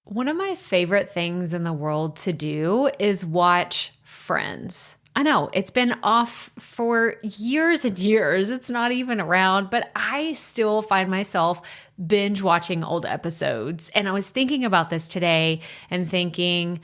One of my favorite things in the world to do is watch Friends. I know it's been off for years and years. It's not even around, but I still find myself binge watching old episodes. And I was thinking about this today and thinking,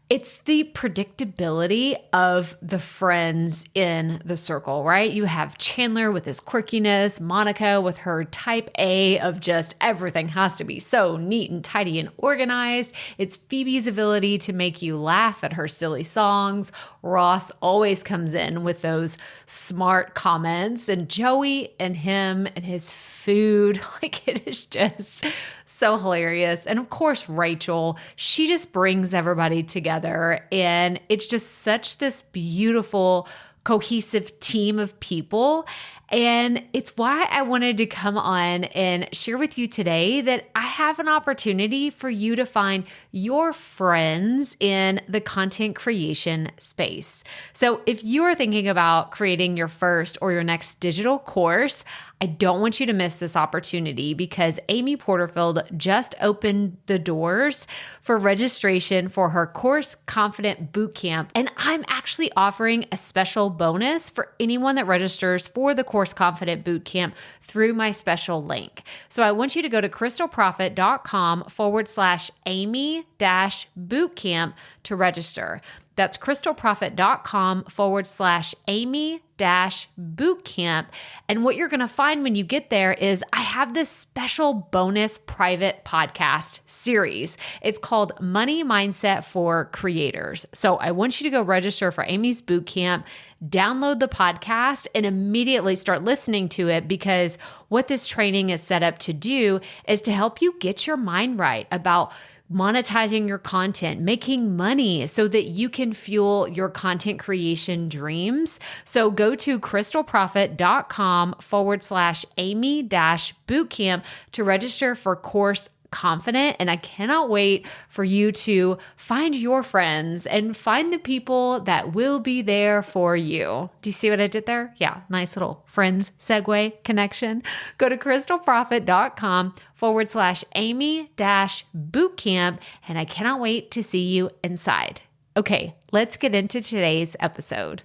it's the predictability of the friends in the circle, right? You have Chandler with his quirkiness, Monica with her type A of just everything has to be so neat and tidy and organized. It's Phoebe's ability to make you laugh at her silly songs. Ross always comes in with those smart comments, and Joey and him and his food, like it is just so hilarious. And of course, Rachel, she just brings everybody together, and it's just such this beautiful, cohesive team of people. And it's why I wanted to come on and share with you today that I have an opportunity for you to find your friends in the content creation space. So if you are thinking about creating your first or your next digital course, I don't want you to miss this opportunity because Amy Porterfield just opened the doors for registration for her Course Confident Bootcamp. And I'm actually offering a special bonus for anyone that registers for the Course Confident Bootcamp through my special link. So I want you to go to crystalprofit.com/Amy-bootcamp to register. That's crystalprofit.com/Amy-bootcamp. And what you're going to find when you get there is I have this special bonus private podcast series. It's called Money Mindset for Creators. So I want you to go register for Amy's bootcamp, download the podcast, and immediately start listening to it, because what this training is set up to do is to help you get your mind right about monetizing your content, making money so that you can fuel your content creation dreams. So go to crystalprofit.com/Amy-bootcamp to register for Course Confident. And I cannot wait for you to find your friends and find the people that will be there for you. Do you see what I did there? Yeah, nice little friends segue connection. Go to crystalprofit.com/Amy-bootcamp. And I cannot wait to see you inside. Okay, let's get into today's episode.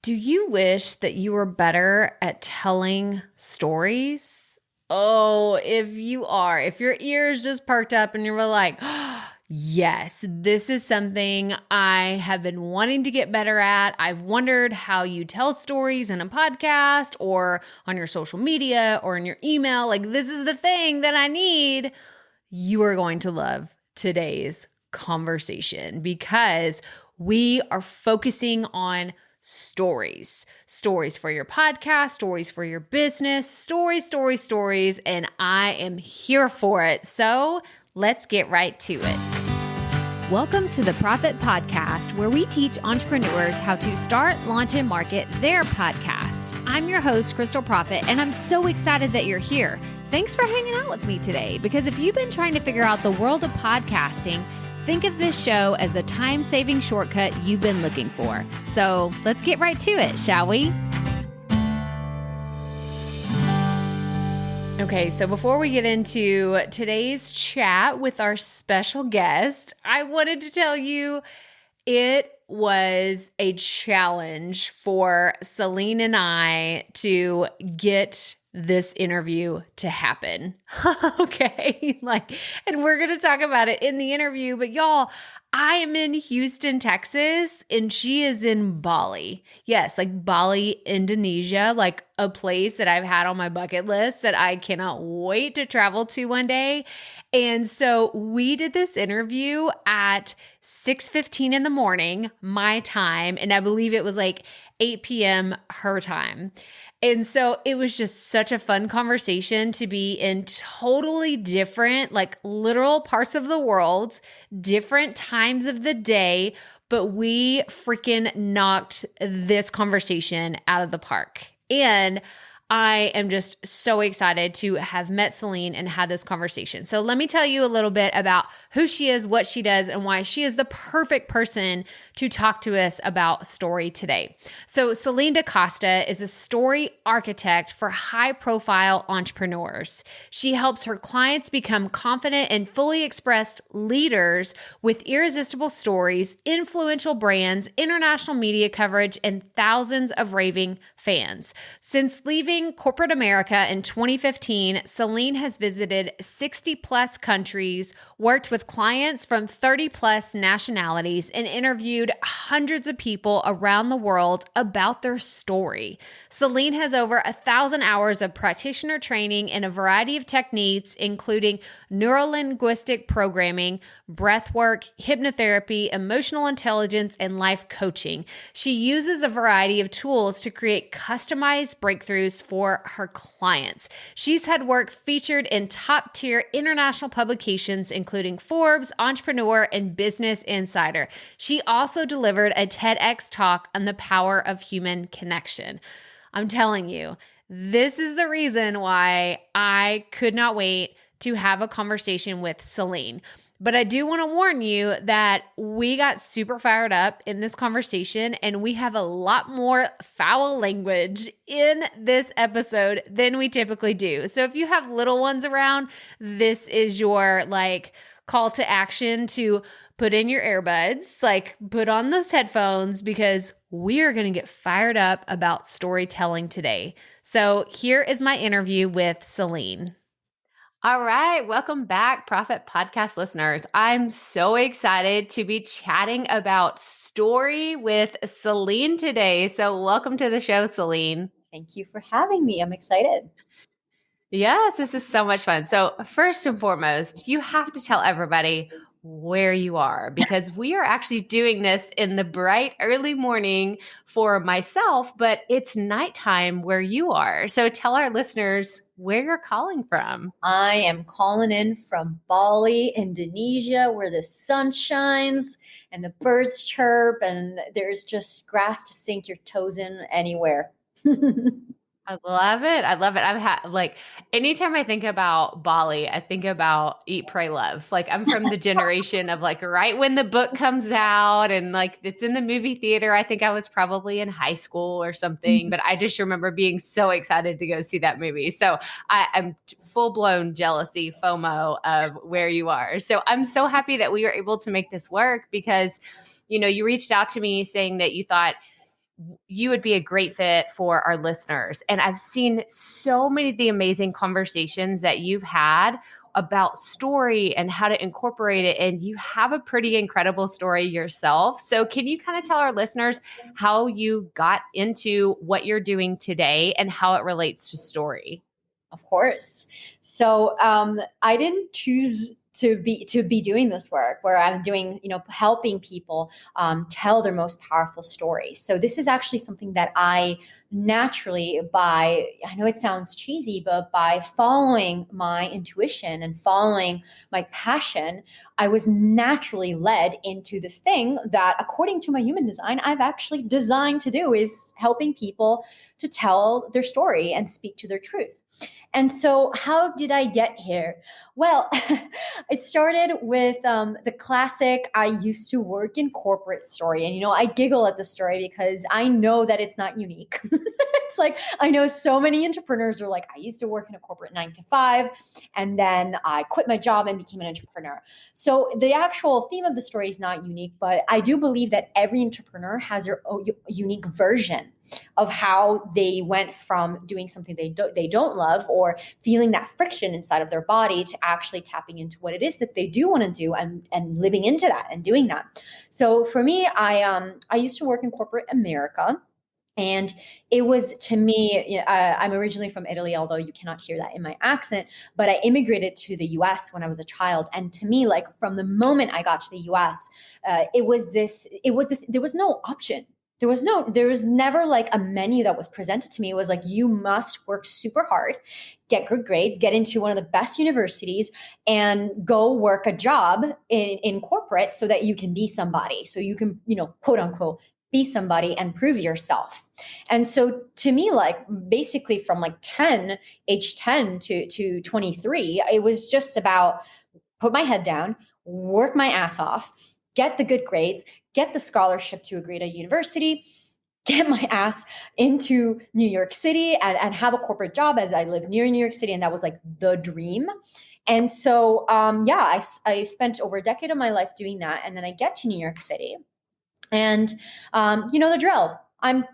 Do you wish that you were better at telling stories? Oh, if your ears just perked up and you were like, oh, yes, this is something I have been wanting to get better at. I've wondered how you tell stories in a podcast or on your social media or in your email. Like, this is the thing that I need. You are going to love today's conversation because we are focusing on stories for your podcast, stories for your business, stories, and I am here for it. So let's get right to it. Welcome to the Profit Podcast, where we teach entrepreneurs how to start, launch, and market their podcast. I'm your host, Crystal Profit, and I'm so excited that you're here. Thanks for hanging out with me today, because if you've been trying to figure out the world of podcasting, think of this show as the time-saving shortcut you've been looking for. So let's get right to it, shall we? Okay, so before we get into today's chat with our special guest, I wanted to tell you it was a challenge for Celinne and I to get this interview to happen. Okay. And we're going to talk about it in the interview, but y'all, I am in Houston, Texas, and she is in Bali. Yes, like Bali, Indonesia, like a place that I've had on my bucket list that I cannot wait to travel to one day. And so we did this interview at 6:15 in the morning, my time, and I believe it was like 8 p.m. her time. And so it was just such a fun conversation to be in totally different, like literal parts of the world, different times of the day, but we freaking knocked this conversation out of the park. And I am just so excited to have met Celine and had this conversation. So let me tell you a little bit about who she is, what she does, and why she is the perfect person to talk to us about story today. So Celinne Da Costa is a story architect for high-profile entrepreneurs. She helps her clients become confident and fully expressed leaders with irresistible stories, influential brands, international media coverage, and thousands of raving fans. Since leaving corporate America in 2015, Celine has visited 60 plus countries, worked with clients from 30 plus nationalities, and interviewed hundreds of people around the world about their story. Celine has over 1,000 hours of practitioner training in a variety of techniques, including neurolinguistic programming, breathwork, hypnotherapy, emotional intelligence, and life coaching. She uses a variety of tools to create customized breakthroughs for her clients. She's had work featured in top-tier international publications, including Forbes, Entrepreneur, and Business Insider. She also delivered a TEDx talk on the power of human connection. I'm telling you, this is the reason why I could not wait to have a conversation with Celine. But I do want to warn you that we got super fired up in this conversation, and we have a lot more foul language in this episode than we typically do. So if you have little ones around, this is your call to action to put in your earbuds, put on those headphones, because we are going to get fired up about storytelling today. So here is my interview with Celine. All right. Welcome back, Profit Podcast listeners. I'm so excited to be chatting about story with Celine today. So welcome to the show, Celine. Thank you for having me. I'm excited. Yes, this is so much fun. So first and foremost, you have to tell everybody where you are, because we are actually doing this in the bright early morning for myself, but it's nighttime where you are. So tell our listeners where you're calling from. I am calling in from Bali, Indonesia, where the sun shines and the birds chirp and there's just grass to sink your toes in anywhere. I love it. I love it. Anytime I think about Bali, I think about Eat, Pray, Love. I'm from the generation of right when the book comes out and it's in the movie theater. I think I was probably in high school or something, but I just remember being so excited to go see that movie. So I'm full blown jealousy, FOMO of where you are. So I'm so happy that we were able to make this work, because, you reached out to me saying that you thought you would be a great fit for our listeners. And I've seen so many of the amazing conversations that you've had about story and how to incorporate it. And you have a pretty incredible story yourself. So can you kind of tell our listeners how you got into what you're doing today and how it relates to story? Of course. So I didn't choose to be doing this work where I'm doing, helping people tell their most powerful stories. So this is actually something that I naturally, I know it sounds cheesy, but by following my intuition and following my passion, I was naturally led into this thing that, according to my human design, I've actually designed to do, is helping people to tell their story and speak to their truth. And so how did I get here? Well, it started with the classic, I used to work in corporate story. And, I giggle at the story because I know that it's not unique. It's I know so many entrepreneurs are I used to work in a corporate 9 to 5, and then I quit my job and became an entrepreneur. So the actual theme of the story is not unique, but I do believe that every entrepreneur has their own unique version of how they went from doing something they don't love, or feeling that friction inside of their body, to actually tapping into what it is that they do want to do, and living into that and doing that. So for me, I used to work in corporate America. And it was, to me, I'm originally from Italy, although you cannot hear that in my accent, but I immigrated to the US when I was a child. And to me, from the moment I got to the US, there was no option. There was never a menu that was presented to me. It was you must work super hard, get good grades, get into one of the best universities, and go work a job in corporate so that you can be somebody. So you can, quote unquote, be somebody and prove yourself. And so to me, like basically from like age 10 to 23, it was just about put my head down, work my ass off, get the good grades, get the scholarship to a great university, get my ass into New York City and have a corporate job, as I live near New York City. And that was like the dream. And so, I spent over a decade of my life doing that. And then I get to New York City and, you know, the drill. I'm,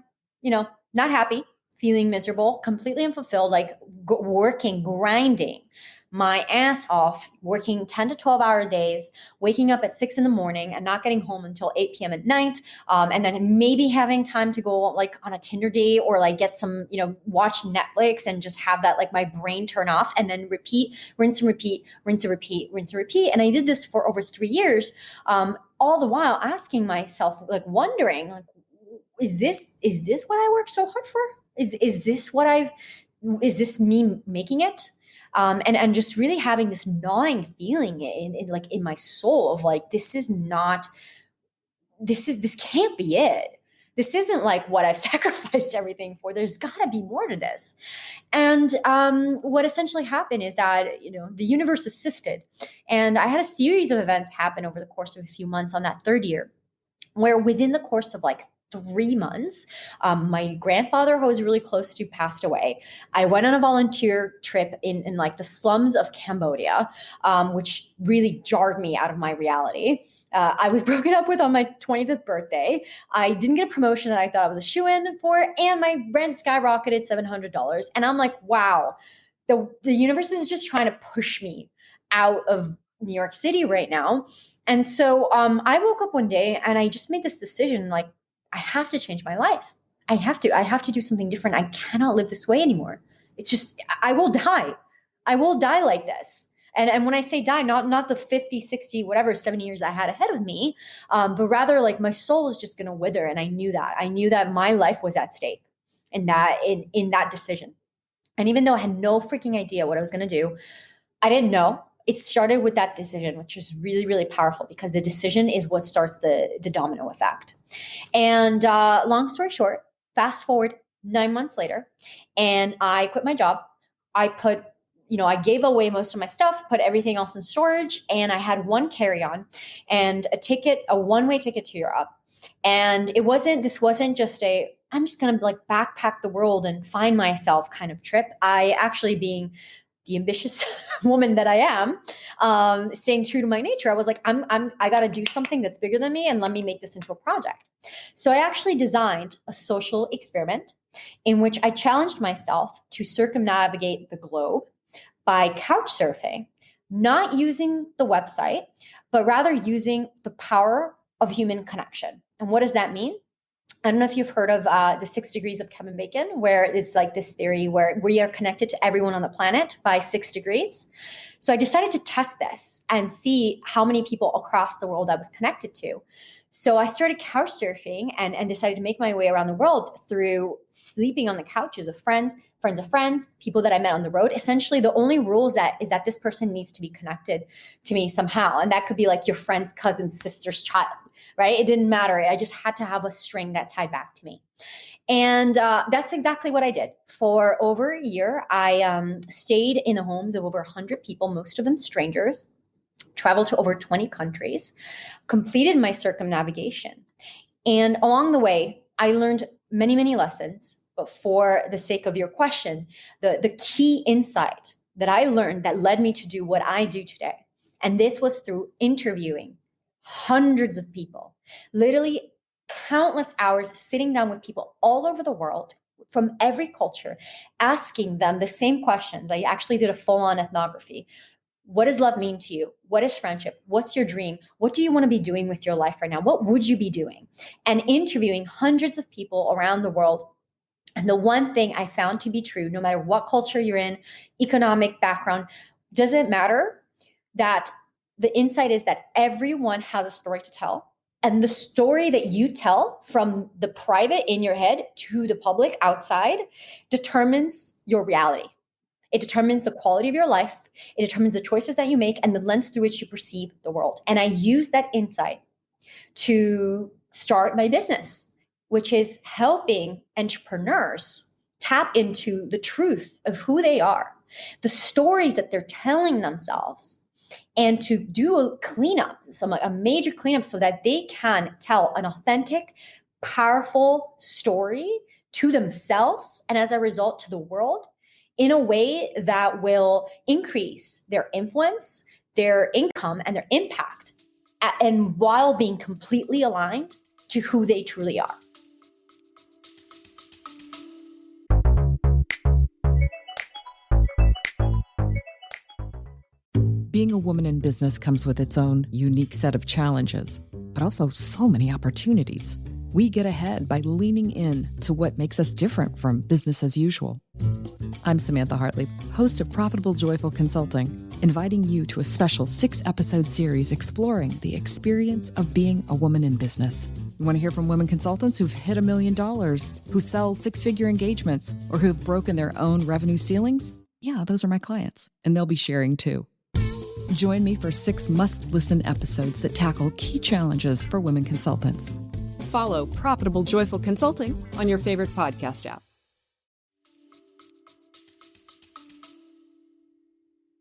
not happy, feeling miserable, completely unfulfilled, like working, grinding my ass off, working 10 to 12-hour days, waking up at 6 in the morning and not getting home until 8 p.m. at night. And then maybe having time to go like on a Tinder date or like get some, watch Netflix and just have that like my brain turn off and then repeat, rinse and repeat, rinse and repeat, rinse and repeat. And I did this for over 3 years, all the while asking myself, like wondering, like, is this what I worked so hard for? Is this me making it? And just really having this gnawing feeling in my soul of like, this can't be it. This isn't like what I've sacrificed everything for. There's gotta be more to this. And what essentially happened is that, the universe assisted. And I had a series of events happen over the course of a few months on that third year, where within the course of like 3 months, my grandfather, who I was really close to, passed away. I went on a volunteer trip in like the slums of Cambodia, which really jarred me out of my reality. I was broken up with on my 25th birthday. I didn't get a promotion that I thought I was a shoo-in for, and my rent skyrocketed $700. And I'm like, wow, the universe is just trying to push me out of New York City right now. And so I woke up one day and I just made this decision, like, I have to change my life. I have to do something different. I cannot live this way anymore. It's just, I will die. I will die like this. And when I say die, not the 50, 60, whatever, 70 years I had ahead of me, but rather like my soul is just going to wither. And I knew that my life was at stake in that decision. And even though I had no freaking idea what I was going to do, I didn't know. It started with that decision, which is really, really powerful because the decision is what starts the domino effect. And long story short, fast forward 9 months later, and I quit my job. I gave away most of my stuff, put everything else in storage, and I had one carry-on and a one-way ticket to Europe. And this wasn't just I'm just going to like backpack the world and find myself kind of trip. I actually, being the ambitious woman that I am, staying true to my nature, I was like, I got to do something that's bigger than me, and let me make this into a project. So I actually designed a social experiment in which I challenged myself to circumnavigate the globe by couch surfing, not using the website, but rather using the power of human connection. And what does that mean? I don't know if you've heard of the 6 degrees of Kevin Bacon, where it's like this theory where we are connected to everyone on the planet by 6 degrees. So I decided to test this and see how many people across the world I was connected to. So I started couch surfing and decided to make my way around the world through sleeping on the couches of friends of friends, people that I met on the road. Essentially, the only rule is that this person needs to be connected to me somehow. And that could be like your friend's cousin's sister's child, right? It didn't matter. I just had to have a string that tied back to me. And that's exactly what I did. For over a year, I stayed in the homes of over 100 people, most of them strangers, traveled to over 20 countries, completed my circumnavigation. And along the way, I learned many, many lessons. But for the sake of your question, the key insight that I learned that led me to do what I do today, and this was through interviewing hundreds of people, literally countless hours sitting down with people all over the world from every culture, asking them the same questions. I actually did a full-on ethnography. What does love mean to you? What is friendship? What's your dream? What do you want to be doing with your life right now? What would you be doing? And interviewing hundreds of people around the world. And the one thing I found to be true, no matter what culture you're in, economic background, doesn't matter, that the insight is that everyone has a story to tell. And the story that you tell from the private in your head to the public outside determines your reality. It determines the quality of your life. It determines the choices that you make and the lens through which you perceive the world. And I use that insight to start my business. which is helping entrepreneurs tap into the truth of who they are, the stories that they're telling themselves, and to do a cleanup, a major cleanup, so that they can tell an authentic, powerful story to themselves and as a result to the world in a way that will increase their influence, their income, and their impact, and while being completely aligned to who they truly are. Being a woman in business comes with its own unique set of challenges, but also so many opportunities. We get ahead by leaning in to what makes us different from business as usual. I'm Samantha Hartley, host of Profitable Joyful Consulting, inviting you to a special 6-episode series exploring the experience of being a woman in business. You want to hear from women consultants who've hit $1 million, who sell 6-figure engagements, or who've broken their own revenue ceilings? Yeah, those are my clients, and they'll be sharing too. Join me for 6 must-listen episodes that tackle key challenges for women consultants. Follow Profitable Joyful Consulting on your favorite podcast app.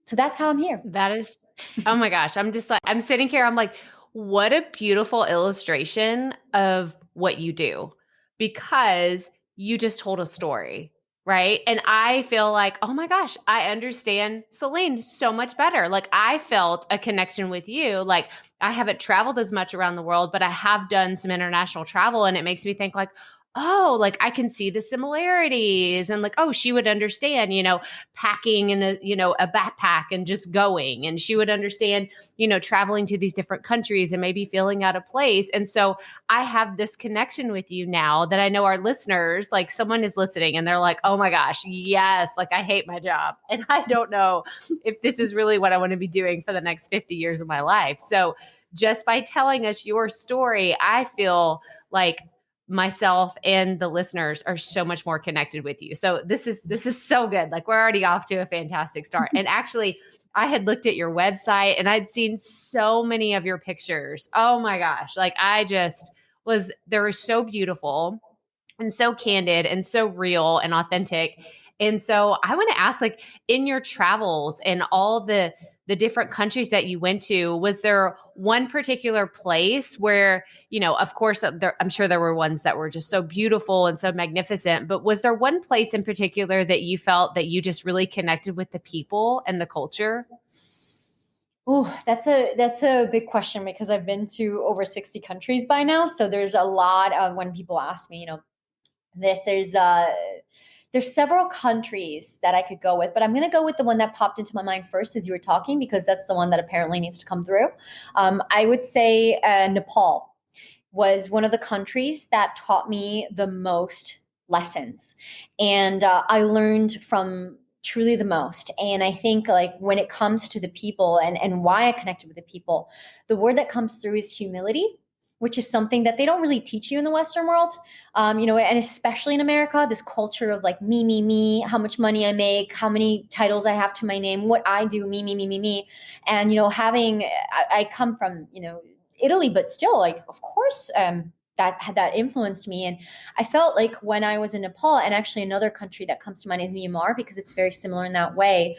So that's how I'm here. That is, oh my gosh. I'm just like, I'm sitting here. I'm like, what a beautiful illustration of what you do, because you just told a story, right? And I feel like, oh my gosh, I understand Celinne so much better. Like, I felt a connection with you. Like, I haven't traveled as much around the world, but I have done some international travel, and it makes me think like, oh, like I can see the similarities, and like, oh, she would understand, packing in a backpack and just going, and she would understand, traveling to these different countries and maybe feeling out of place. And so I have this connection with you now that I know our listeners, like someone is listening and they're like, oh my gosh, yes, like I hate my job and I don't know if this is really what I want to be doing for the next 50 years of my life. So just by telling us your story, I feel like myself and the listeners are so much more connected with you. So this is so good. Like, we're already off to a fantastic start. And actually, I had looked at your website and I'd seen so many of your pictures. Oh my gosh. Like, they were so beautiful and so candid and so real and authentic. And so I want to ask, like, in your travels and all the different countries that you went to, was there one particular place where, of course, I'm sure there were ones that were just so beautiful and so magnificent, but was there one place in particular that you felt that you just really connected with the people and the culture? Oh, that's a big question, because I've been to over 60 countries by now. So there's a lot of, when people ask me, there's several countries that I could go with, but I'm going to go with the one that popped into my mind first as you were talking, because that's the one that apparently needs to come through. I would say Nepal was one of the countries that taught me the most lessons. And I learned from truly the most. And I think, like, when it comes to the people and why I connected with the people, the word that comes through is humility, which is something that they don't really teach you in the Western world. And especially in America, this culture of like me, how much money I make, how many titles I have to my name, what I do, me. And, I come from, Italy, but still, like, of course, that influenced me. And I felt like when I was in Nepal, and actually another country that comes to mind is Myanmar, because it's very similar in that way.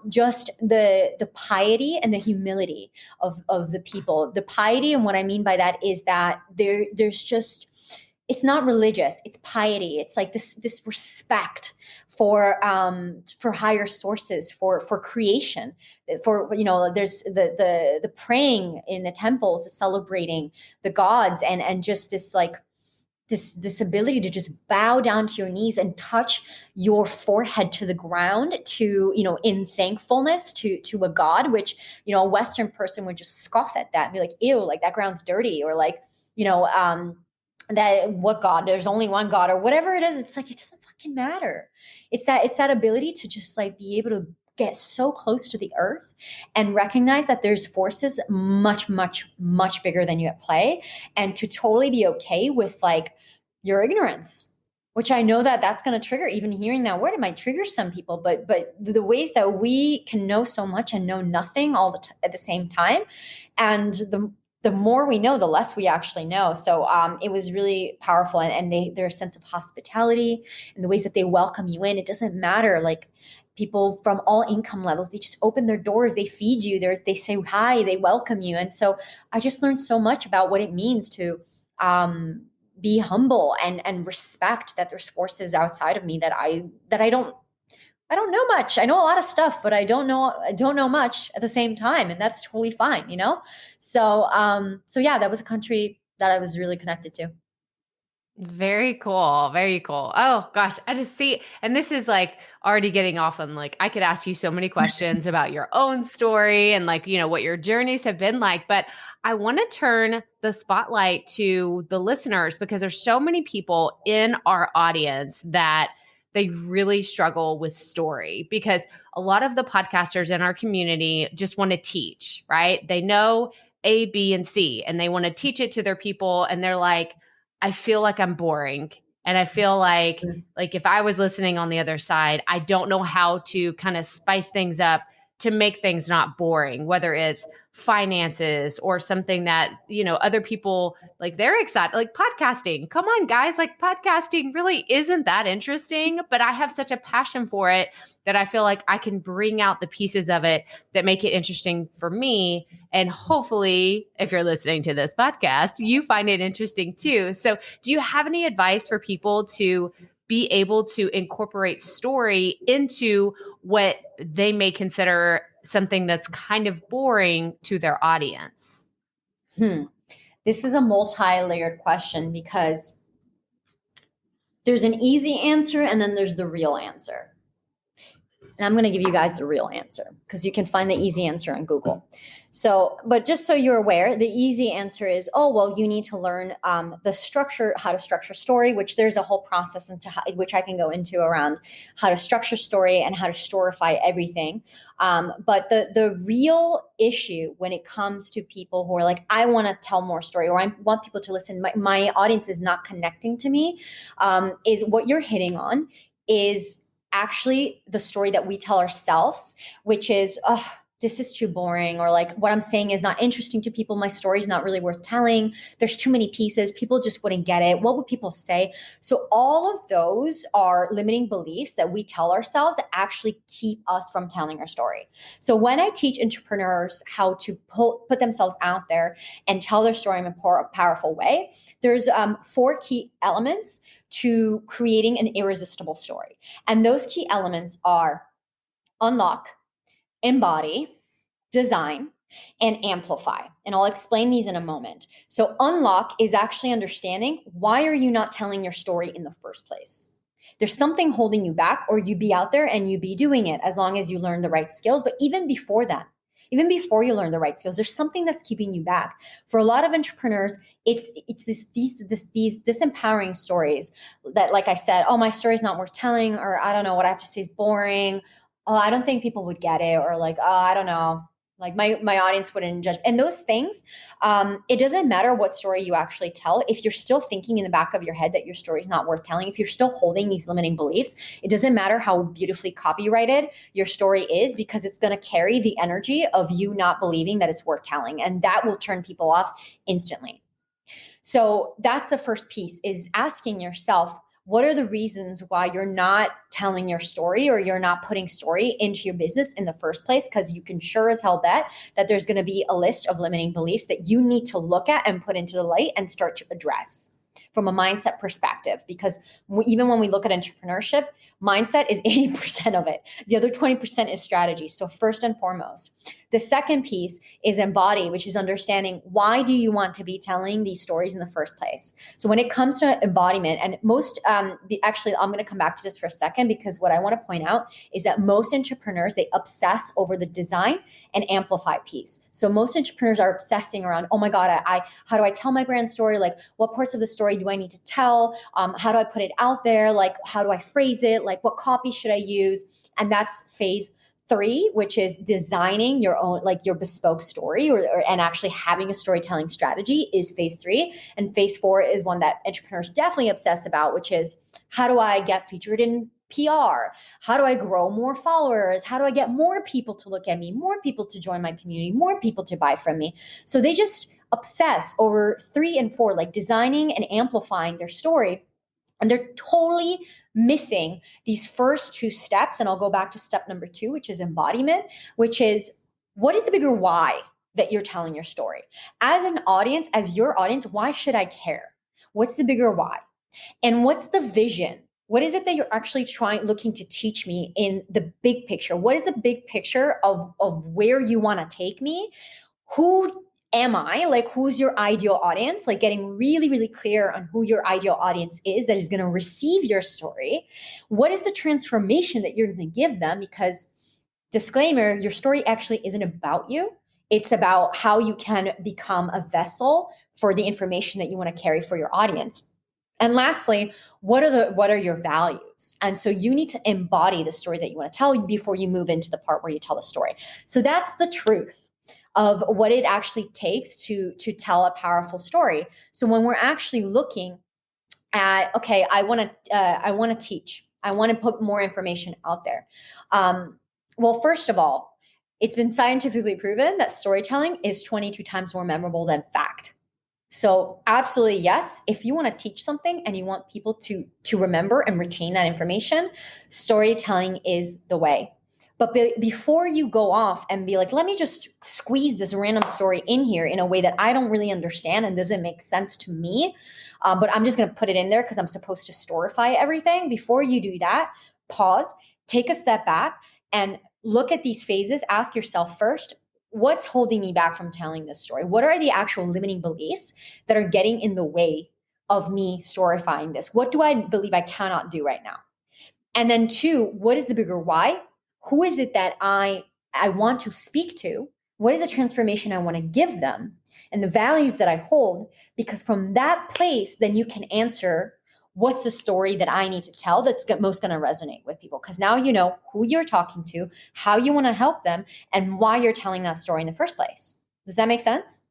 Just the piety and the humility of the people. The piety, and what I mean by that is that there's just, it's not religious, it's piety. It's like this respect for higher sources, for creation, there's the praying in the temples, celebrating the gods, and just this, like, this ability to just bow down to your knees and touch your forehead to the ground, to, in thankfulness to a god, which, a Western person would just scoff at that and be like, ew, like that ground's dirty, or like, that what God, there's only one God, or whatever it is. It's like, it doesn't fucking matter. It's that ability to just, like, be able to get so close to the earth and recognize that there's forces much, much, much bigger than you at play, and to totally be okay with, like, your ignorance, which I know that that's going to trigger, even hearing that word, it might trigger some people, but the ways that we can know so much and know nothing all at the same time. And the the more we know, the less we actually know. So it was really powerful. And their sense of hospitality and the ways that they welcome you in, it doesn't matter. Like people from all income levels, they just open their doors, they feed you, they say hi, they welcome you. And so I just learned so much about what it means to be humble and respect that there's forces outside of me that I don't know much. I know a lot of stuff, but I don't know much at the same time. And that's totally fine, you know? So yeah, that was a country that I was really connected to. Very cool. Very cool. Oh gosh, I just see, and this is like already getting off on like, I could ask you so many questions about your own story and like, what your journeys have been like, but I want to turn the spotlight to the listeners because there's so many people in our audience that they really struggle with story because a lot of the podcasters in our community just want to teach, right? They know A, B, and C, and they want to teach it to their people. And they're like, I feel like I'm boring. And I feel like if I was listening on the other side, I don't know how to kind of spice things up to make things not boring, whether it's finances or something that, other people like they're excited, like podcasting. Come on, guys, like podcasting really isn't that interesting, but I have such a passion for it that I feel like I can bring out the pieces of it that make it interesting for me. And hopefully, if you're listening to this podcast, you find it interesting too. So, do you have any advice for people to be able to incorporate story into what they may consider something that's kind of boring to their audience? This is a multi-layered question because there's an easy answer and then there's the real answer. And I'm going to give you guys the real answer because you can find the easy answer on Google. So, but just so you're aware, the easy answer is, oh, well, you need to learn the structure, how to structure story, which there's a whole process which I can go into around how to structure story and how to storify everything. But the real issue when it comes to people who are like, I want to tell more story or I want people to listen, my audience is not connecting to me, is what you're hitting on is actually the story that we tell ourselves, which is, oh, this is too boring, or like what I'm saying is not interesting to people. My story is not really worth telling. There's too many pieces. People just wouldn't get it. What would people say? So all of those are limiting beliefs that we tell ourselves that actually keep us from telling our story. So when I teach entrepreneurs how to put themselves out there and tell their story in a powerful way, there's 4 key elements to creating an irresistible story. And those key elements are unlock, embody, design, and amplify. And I'll explain these in a moment. So unlock is actually understanding, why are you not telling your story in the first place? There's something holding you back, or you be out there and you be doing it as long as you learn the right skills. But even before that, even before you learn the right skills, there's something that's keeping you back. For a lot of entrepreneurs, it's these disempowering stories that, like I said, oh, my story's not worth telling, or I don't know, what I have to say is boring. Oh, I don't think people would get it, or like, oh, I don't know, like my audience wouldn't judge. And those things, it doesn't matter what story you actually tell. If you're still thinking in the back of your head that your story is not worth telling, if you're still holding these limiting beliefs, it doesn't matter how beautifully copyrighted your story is, because it's going to carry the energy of you not believing that it's worth telling. And that will turn people off instantly. So that's the first piece, is asking yourself, what are the reasons why you're not telling your story, or you're not putting story into your business in the first place? Because you can sure as hell bet that there's going to be a list of limiting beliefs that you need to look at and put into the light and start to address from a mindset perspective. Because even when we look at entrepreneurship, mindset is 80% of it. The other 20% is strategy. So first and foremost. The second piece is embody, which is understanding, why do you want to be telling these stories in the first place? So when it comes to embodiment, and most, actually, I'm going to come back to this for a second, because what I want to point out is that most entrepreneurs, they obsess over the design and amplify piece. So most entrepreneurs are obsessing around, oh my God, how do I tell my brand story? Like, what parts of the story do I need to tell? How do I put it out there? Like, how do I phrase it? Like, what copy should I use? And that's phase 3, which is designing your own, like your bespoke story, and actually having a storytelling strategy, is phase 3. And phase 4 is one that entrepreneurs definitely obsess about, which is, how do I get featured in PR? How do I grow more followers? How do I get more people to look at me, more people to join my community, more people to buy from me? So they just obsess over 3 and 4, like designing and amplifying their story. And they're totally missing these first 2 steps. And I'll go back to step number 2, which is embodiment, which is, what is the bigger why that you're telling your story? As an audience, as your audience, why should I care? What's the bigger why? And what's the vision? What is it that you're actually looking to teach me in the big picture? What is the big picture of where you want to take me? Who am I? Like, who's your ideal audience? Like, getting really, really clear on who your ideal audience is that is going to receive your story. What is the transformation that you're going to give them? Because, disclaimer, your story actually isn't about you. It's about how you can become a vessel for the information that you want to carry for your audience. And lastly, what are your values? And so you need to embody the story that you want to tell before you move into the part where you tell the story. So that's the truth of what it actually takes to tell a powerful story. So when we're actually looking at, okay, I want to teach, I want to put more information out there. Well, first of all, it's been scientifically proven that storytelling is 22 times more memorable than fact. So absolutely, yes. If you want to teach something and you want people to remember and retain that information, storytelling is the way. But before you go off and be like, let me just squeeze this random story in here in a way that I don't really understand and doesn't make sense to me, but I'm just going to put it in there because I'm supposed to storify everything. Before you do that, pause, take a step back, and look at these phases. Ask yourself first, what's holding me back from telling this story? What are the actual limiting beliefs that are getting in the way of me storifying this? What do I believe I cannot do right now? And then 2, what is the bigger why? Who is it that I want to speak to? What is the transformation I want to give them? And the values that I hold? Because from that place, then you can answer, what's the story that I need to tell that's most going to resonate with people? Because now you know who you're talking to, how you want to help them, and why you're telling that story in the first place. Does that make sense?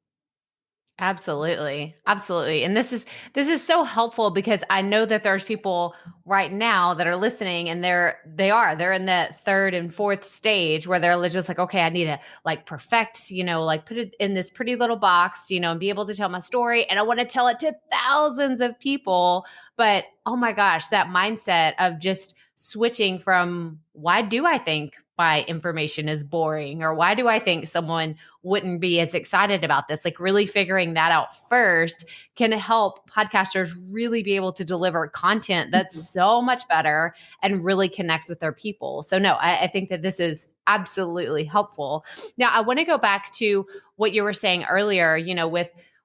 Absolutely. Absolutely. And this is so helpful because I know that there's people right now that are listening and they're in that 3rd and 4th stage where they're just like, okay, I need to like perfect, like put it in this pretty little box, and be able to tell my story. And I want to tell it to thousands of people. But oh my gosh, that mindset of just switching from, why do I think my information is boring? Or why do I think someone wouldn't be as excited about this? Like, really figuring that out first can help podcasters really be able to deliver content that's so much better and really connects with their people. So no, I think that this is absolutely helpful. Now, I want to go back to what you were saying earlier,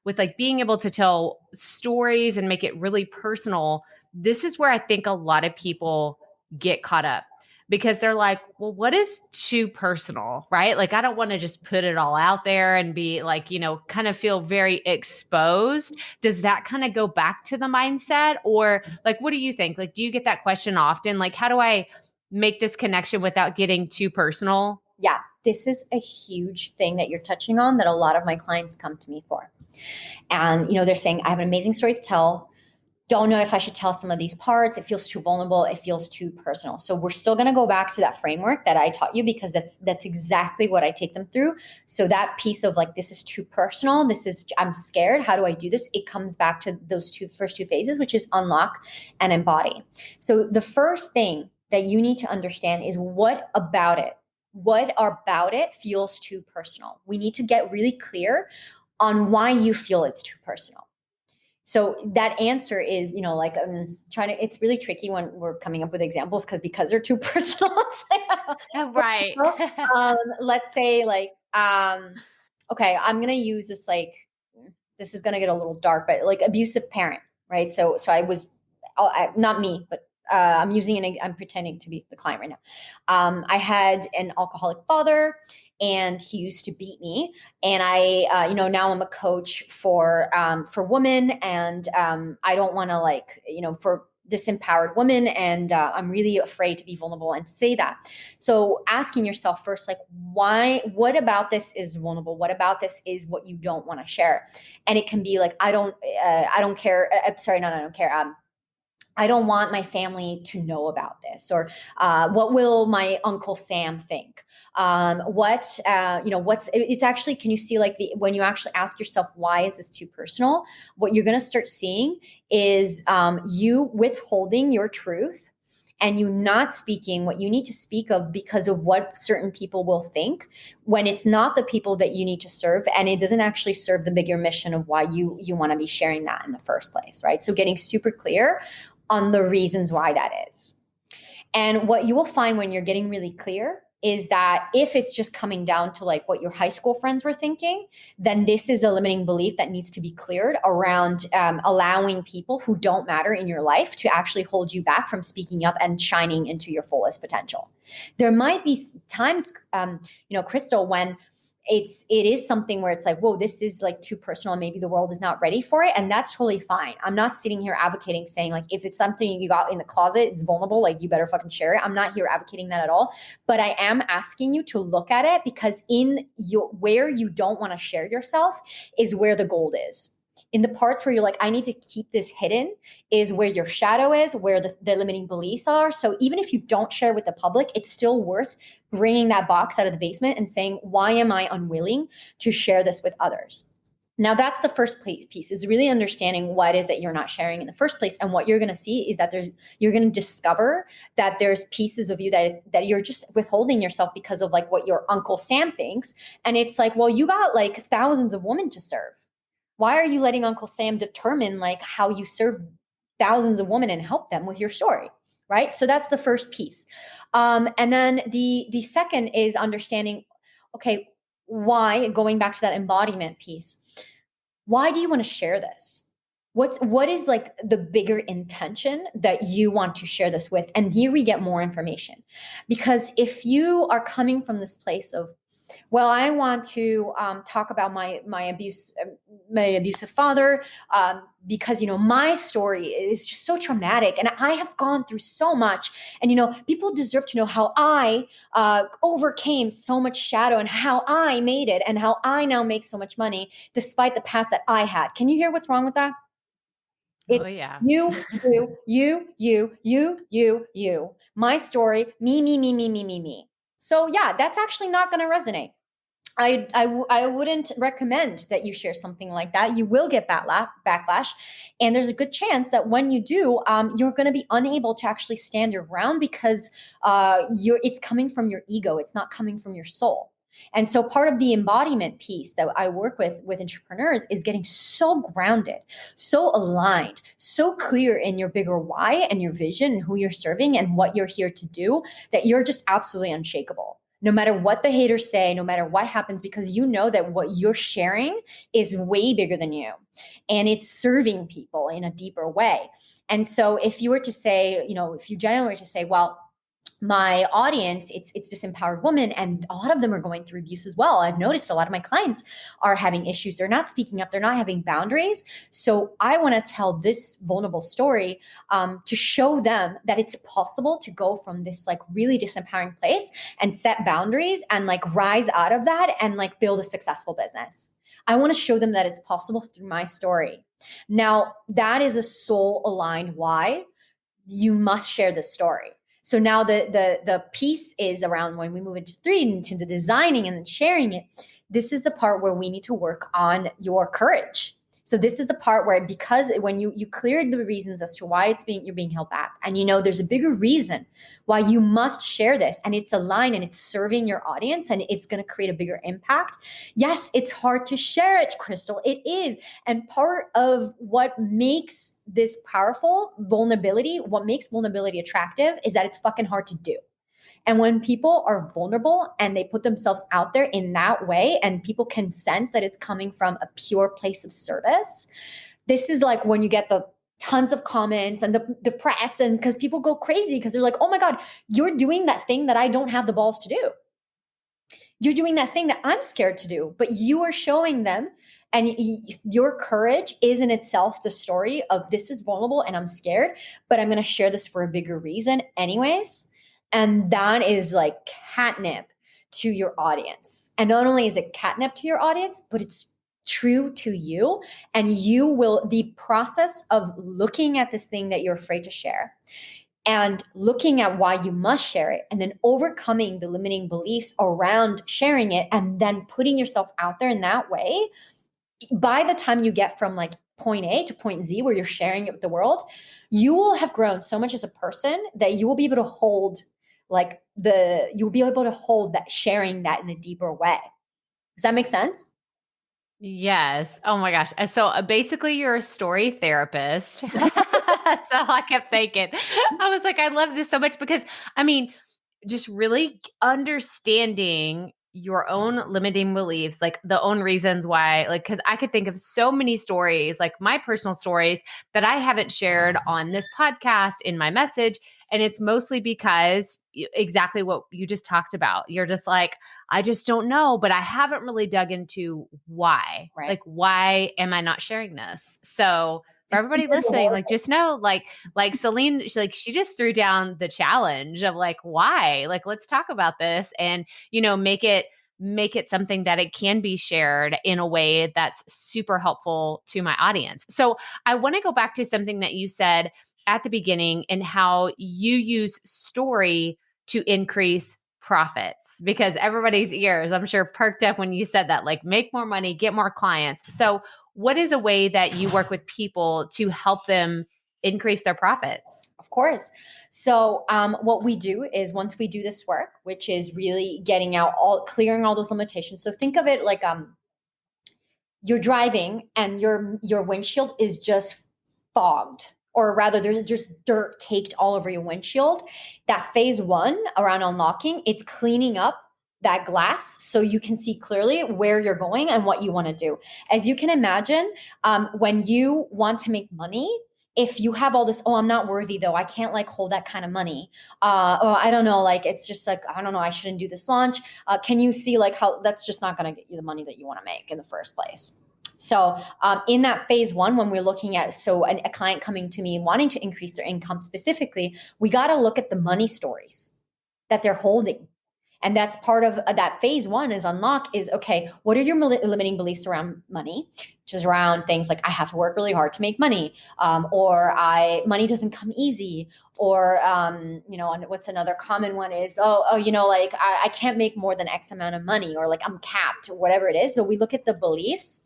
with like being able to tell stories and make it really personal. This is where I think a lot of people get caught up, because they're like, well, what is too personal, right? Like, I don't want to just put it all out there and be like, kind of feel very exposed. Does that kind of go back to the mindset? Or like, what do you think? Like, do you get that question often? Like, how do I make this connection without getting too personal? Yeah, this is a huge thing that you're touching on that a lot of my clients come to me for. And, they're saying, I have an amazing story to tell. Don't know if I should tell some of these parts. It feels too vulnerable. It feels too personal. So we're still going to go back to that framework that I taught you, because that's exactly what I take them through. So that piece of like, this is too personal. I'm scared. How do I do this? It comes back to those first two phases, which is unlock and embody. So the first thing that you need to understand is what about it feels too personal. We need to get really clear on why you feel it's too personal. So that answer is, like it's really tricky when we're coming up with examples because they're too personal. Right. Let's say like, okay, I'm going to use this, like, this is going to get a little dark, but like abusive parent, right? So not me, but I'm pretending to be the client right now. I had an alcoholic father, and he used to beat me. And I, now I'm a coach for women, and I don't want to for disempowered women, and I'm really afraid to be vulnerable and say that. So asking yourself first, like, what about this is vulnerable? What about this is what you don't want to share? And it can be like, I don't care. Sorry, no, I don't care. I don't want my family to know about this, or what will my Uncle Sam think? It's actually, can you see like when you actually ask yourself, why is this too personal? What you're going to start seeing is you withholding your truth and you not speaking what you need to speak of because of what certain people will think, when it's not the people that you need to serve, and it doesn't actually serve the bigger mission of why you want to be sharing that in the first place, right? So getting super clear on the reasons why that is. And what you will find when you're getting really clear is that if it's just coming down to like what your high school friends were thinking, then this is a limiting belief that needs to be cleared around allowing people who don't matter in your life to actually hold you back from speaking up and shining into your fullest potential. There might be times, Crystal, when it is something where it's like, whoa, this is like too personal and maybe the world is not ready for it. And that's totally fine. I'm not sitting here advocating saying like, if it's something you got in the closet, it's vulnerable, like you better fucking share it. I'm not here advocating that at all. But I am asking you to look at it, because where you don't want to share yourself is where the gold is. In the parts where you're like, I need to keep this hidden, is where your shadow is, where the limiting beliefs are. So even if you don't share with the public, it's still worth bringing that box out of the basement and saying, why am I unwilling to share this with others? Now, that's the first piece, is really understanding what it is that you're not sharing in the first place. And what you're going to see is that you're going to discover that there's pieces of you that you're just withholding yourself because of like what your Uncle Sam thinks. And it's like, well, you got like thousands of women to serve. Why are you letting Uncle Sam determine like how you serve thousands of women and help them with your story? Right. So that's the first piece. And then the second is understanding, okay, why, going back to that embodiment piece, why do you want to share this? What is like the bigger intention that you want to share this with? And here we get more information, because if you are coming from this place of, well, I want to talk about my abusive father, because my story is just so traumatic, and I have gone through so much, and people deserve to know how I overcame so much shadow and how I made it and how I now make so much money despite the past that I had. Can you hear what's wrong with that? It's yeah. you. My story, me. So yeah, that's actually not going to resonate. I wouldn't recommend that you share something like that. You will get backlash. And there's a good chance that when you do, you're going to be unable to actually stand your ground, because it's coming from your ego. It's not coming from your soul. And so part of the embodiment piece that I work with entrepreneurs is getting so grounded, so aligned, so clear in your bigger why and your vision and who you're serving and what you're here to do, that you're just absolutely unshakable. No matter what the haters say, no matter what happens, because you know that what you're sharing is way bigger than you, and it's serving people in a deeper way. And so if you were to say, if you generally were to say, well, my audience, it's disempowered women, and a lot of them are going through abuse as well. I've noticed a lot of my clients are having issues. They're not speaking up. They're not having boundaries. So I want to tell this vulnerable story to show them that it's possible to go from this like really disempowering place and set boundaries and like rise out of that and like build a successful business. I want to show them that it's possible through my story. Now, that is a soul aligned why you must share the story. So now the piece is around, when we move into 3, into the designing and sharing it, this is the part where we need to work on your courage. So this is the part where, because when you cleared the reasons as to why you're being held back, and there's a bigger reason why you must share this, and it's aligned and it's serving your audience and it's going to create a bigger impact. Yes, it's hard to share it, Crystal. It is. And part of what makes this powerful, what makes vulnerability attractive, is that it's fucking hard to do. And when people are vulnerable and they put themselves out there in that way, and people can sense that it's coming from a pure place of service, this is like when you get the tons of comments and the press, and because people go crazy because they're like, oh my God, you're doing that thing that I don't have the balls to do. You're doing that thing that I'm scared to do, but you are showing them. And your courage is in itself the story of, this is vulnerable and I'm scared, but I'm going to share this for a bigger reason anyways. And that is like catnip to your audience. And not only is it catnip to your audience, but it's true to you. And the process of looking at this thing that you're afraid to share and looking at why you must share it, and then overcoming the limiting beliefs around sharing it, and then putting yourself out there in that way, by the time you get from like point A to point Z, where you're sharing it with the world, you will have grown so much as a person that you will be able to hold you'll be able to hold that, sharing that in a deeper way. Does that make sense? Yes. Oh my gosh. So basically, you're a story therapist. That's all I kept thinking. I was like, I love this so much because, I mean, just really understanding your own limiting beliefs, like the own reasons why, like, because I could think of so many stories, like my personal stories that I haven't shared on this podcast in my message. And it's mostly because exactly what you just talked about. You're just like, I just don't know, but I haven't really dug into why. Right. Like, why am I not sharing this? So for everybody listening, like, just know, like Celine, she just threw down the challenge of like, why? Like, let's talk about this and, make it something that it can be shared in a way that's super helpful to my audience. So I want to go back to something that you said at the beginning and how you use story to increase profits, because everybody's ears, I'm sure, perked up when you said that, like, make more money, get more clients. So what is a way that you work with people to help them increase their profits? Of course. So what we do is, once we do this work, which is really clearing all those limitations. So think of it like you're driving and your windshield is just fogged, or rather there's just dirt caked all over your windshield. That phase one around unlocking, it's cleaning up that glass so you can see clearly where you're going and what you want to do. As you can imagine, when you want to make money, if you have all this, oh, I'm not worthy though, I can't like hold that kind of money. Oh, I don't know, like it's just like, I don't know, I shouldn't do this launch. Can you see like how that's just not going to get you the money that you want to make in the first place? So in that phase one, when we're looking at, a client coming to me wanting to increase their income specifically, we got to look at the money stories that they're holding. And that's part of that phase one is unlock is, okay, what are your limiting beliefs around money? Which is around things like, I have to work really hard to make money, or money doesn't come easy, or, and what's another common one is, like I can't make more than X amount of money, or like I'm capped, or whatever it is. So we look at the beliefs.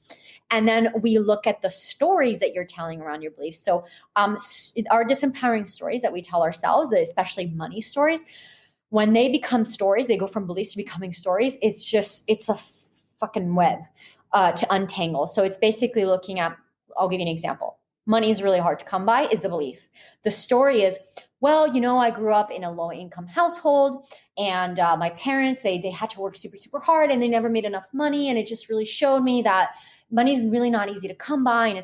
And then we look at the stories that you're telling around your beliefs. So our disempowering stories that we tell ourselves, especially money stories, when they become stories, they go from beliefs to becoming stories. It's a fucking web to untangle. So it's basically looking at, I'll give you an example. Money is really hard to come by is the belief. The story is, well, I grew up in a low income household, and my parents, they had to work super, super hard, and they never made enough money. And it just really showed me that money is really not easy to come by. And